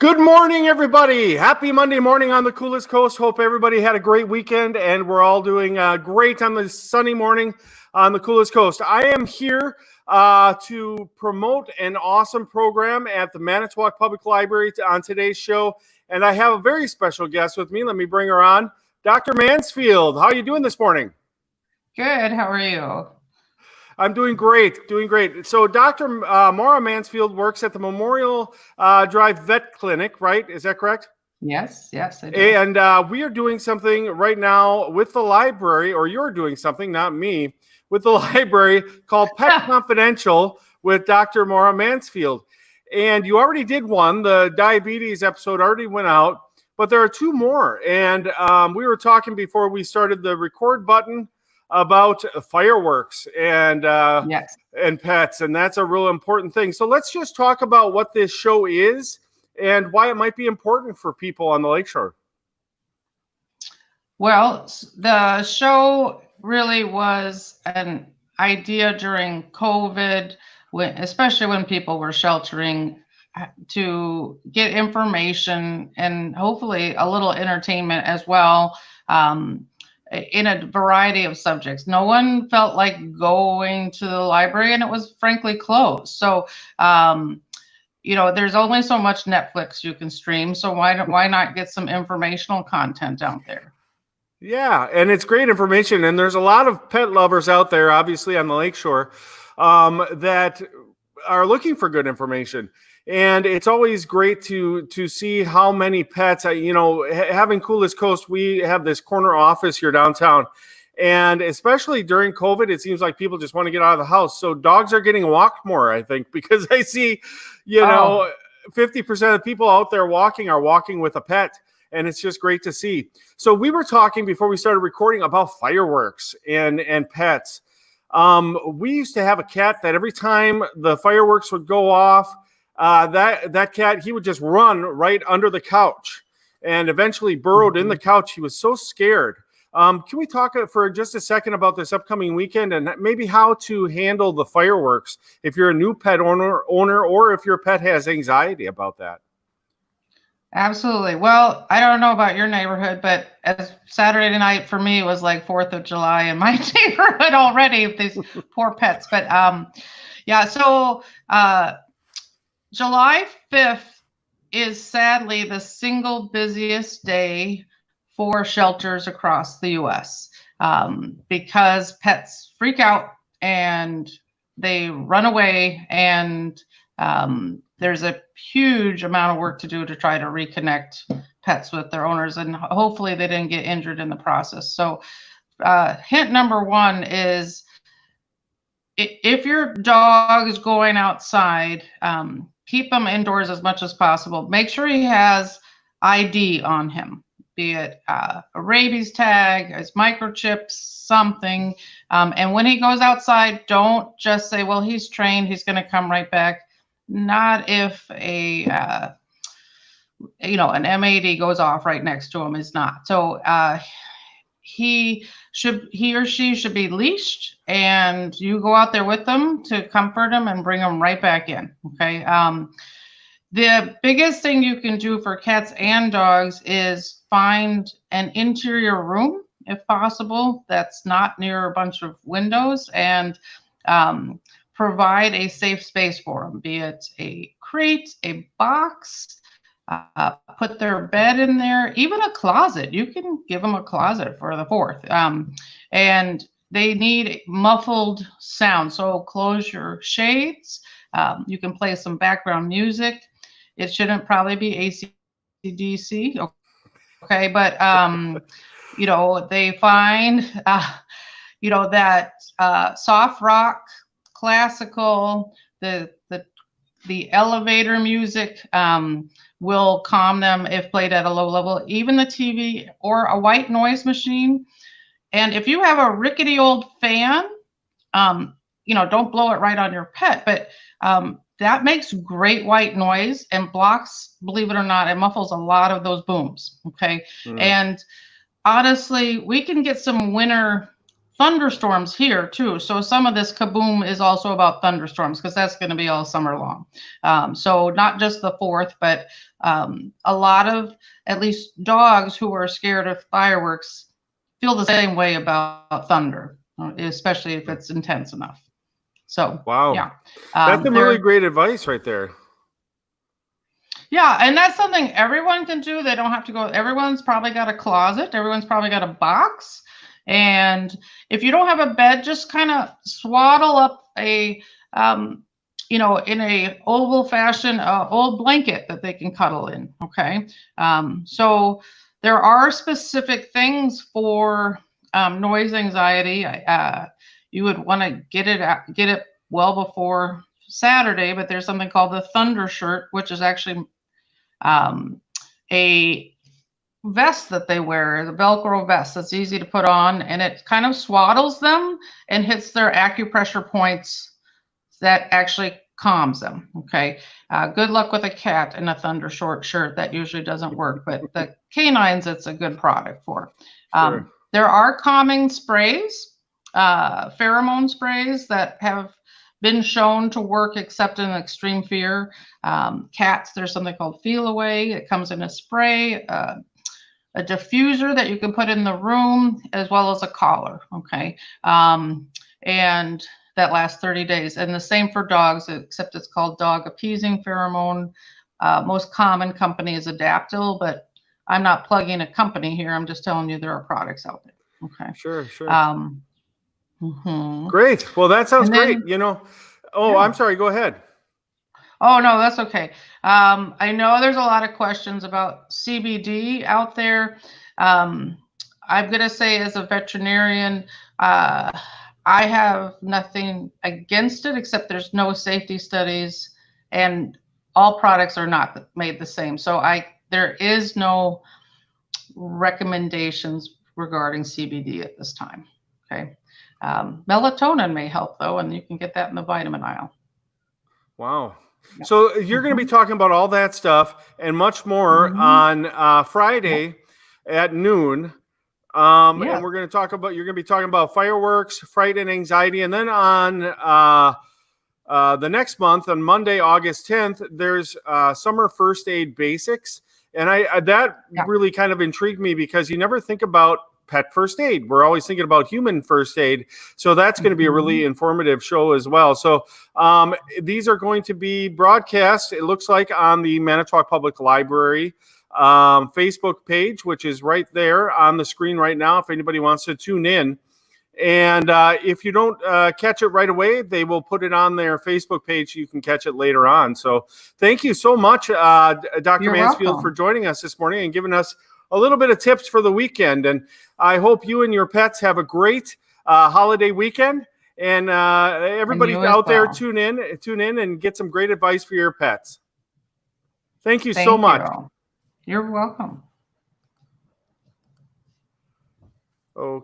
Good morning, everybody. Happy Monday morning on the coolest coast. Hope everybody had a great weekend and we're all doing great on this sunny morning on the coolest coast. I am here to promote an awesome program at the Manitowoc Public Library on today's show. And I have a very special guest with me. Let me bring her on. Dr. Mansfield, how are you doing this morning? Good. How are you? I'm doing great, So Dr. Maura Mansfield works at the Memorial Drive Vet Clinic, right? Is that correct? Yes, I do. And we are doing something right now with the library, or you're doing something, not me, with the library called Pet Confidential with Dr. Maura Mansfield. And you already did one. The diabetes episode already went out, but there are two more. And we were talking before we started the record button about fireworks and Yes. and pets, and that's a real important thing. So let's just talk about what this show is and why it might be important for people on the lakeshore. Well, the show really was an idea during COVID, especially when people were sheltering, to get information and hopefully a little entertainment as well. In a variety of subjects. No one felt like going to the library, and it was frankly closed. So, there's only so much Netflix you can stream. So why not get some informational content out there? Yeah, and it's great information. And there's a lot of pet lovers out there, obviously on the lakeshore, that are looking for good information. And it's always great to see how many pets, having Coolest Coast, we have this corner office here downtown. And especially during COVID, it seems like people just want to get out of the house. So dogs are getting walked more, I think, because I see, 50% of the people out there walking are walking with a pet. And it's just great to see. So we were talking before we started recording about fireworks and pets. We used to have a cat that every time the fireworks would go off, that cat, he would just run right under the couch and eventually burrowed in the couch. He was so scared. Can we talk for just a second about this upcoming weekend and maybe how to handle the fireworks if you're a new pet owner or if your pet has anxiety about that? Absolutely. Well, I don't know about your neighborhood, but as Saturday night for me was like 4th of July in my neighborhood already with these poor pets. But so July 5th is sadly the single busiest day for shelters across the U.S. Because pets freak out and they run away, and there's a huge amount of work to do to try to reconnect pets with their owners, and hopefully they didn't get injured in the process. So hint number one is if your dog is going outside, keep him indoors as much as possible. Make sure he has ID on him, be it a rabies tag, his microchips, something. And when he goes outside, don't just say, well, he's trained, he's going to come right back. Not if an M80 goes off right next to him, is not. So he or she should be leashed, and you go out there with them to comfort them and bring them right back in. Okay. The biggest thing you can do for cats and dogs is find an interior room, if possible, that's not near a bunch of windows, and provide a safe space for them, be it a crate, a box, put their bed in there, even a closet. You can give them a closet for the 4th. And they need muffled sound. So close your shades. You can play some background music. It shouldn't probably be AC/DC. Okay. But, they find, that soft rock, classical, the elevator music will calm them if played at a low level, even the TV or a white noise machine. And if you have a rickety old fan, don't blow it right on your pet, but that makes great white noise and blocks, believe it or not, it muffles a lot of those booms. Okay. And honestly, we can get some winter thunderstorms here too. So some of this kaboom is also about thunderstorms because that's going to be all summer long. So not just the 4th, but a lot of at least dogs who are scared of fireworks feel the same way about thunder, especially if it's intense enough. So wow, yeah, that's some really great advice right there. Yeah, and that's something everyone can do. They don't have to go. Everyone's probably got a closet. Everyone's probably got a box. And if you don't have a bed, just kind of swaddle up a, in a oval fashion, old blanket that they can cuddle in. Okay. So there are specific things for noise anxiety. You would want to get it well before Saturday, but there's something called the Thunder Shirt, which is actually a vest that they wear, the Velcro vest that's easy to put on, and it kind of swaddles them and hits their acupressure points that actually calms them. Okay. Good luck with a cat in a Thunder Short shirt. That usually doesn't work, but the canines, it's a good product for. Sure. There are calming sprays, pheromone sprays that have been shown to work except in extreme fear. Cats, there's something called Feel Away. It comes in a spray, a diffuser that you can put in the room, as well as a collar. Okay. And that lasts 30 days. And the same for dogs, except it's called dog appeasing pheromone. Most common company is Adaptil, but I'm not plugging a company here. I'm just telling you there are products out there. Okay. Sure. Mm-hmm. Great. Well, that sounds great. Yeah. I'm sorry. Go ahead. Oh, no, that's okay. I know there's a lot of questions about CBD out there. I'm going to say, as a veterinarian, I have nothing against it, except there's no safety studies and all products are not made the same. So there is no recommendations regarding CBD at this time. Okay. Melatonin may help though, and you can get that in the vitamin aisle. Wow. So you're going to be talking about all that stuff and much more on Friday at noon. And we're going to talk about, you're going to be talking about fireworks, fright and anxiety. And then on the next month, on Monday, August 10th, there's Summer First Aid Basics. And that really kind of intrigued me because you never think about pet first aid. We're always thinking about human first aid. So that's going to be a really informative show as well. So these are going to be broadcast, it looks like, on the Manitowoc Public Library Facebook page, which is right there on the screen right now if anybody wants to tune in. And if you don't catch it right away, they will put it on their Facebook page. You can catch it later on. So thank you so much, Dr. Mansfield, for joining us this morning and giving us a little bit of tips for the weekend. And I hope you and your pets have a great holiday weekend. And everybody out there, tune in and get some great advice for your pets. Thank you so much. You're welcome. Okay.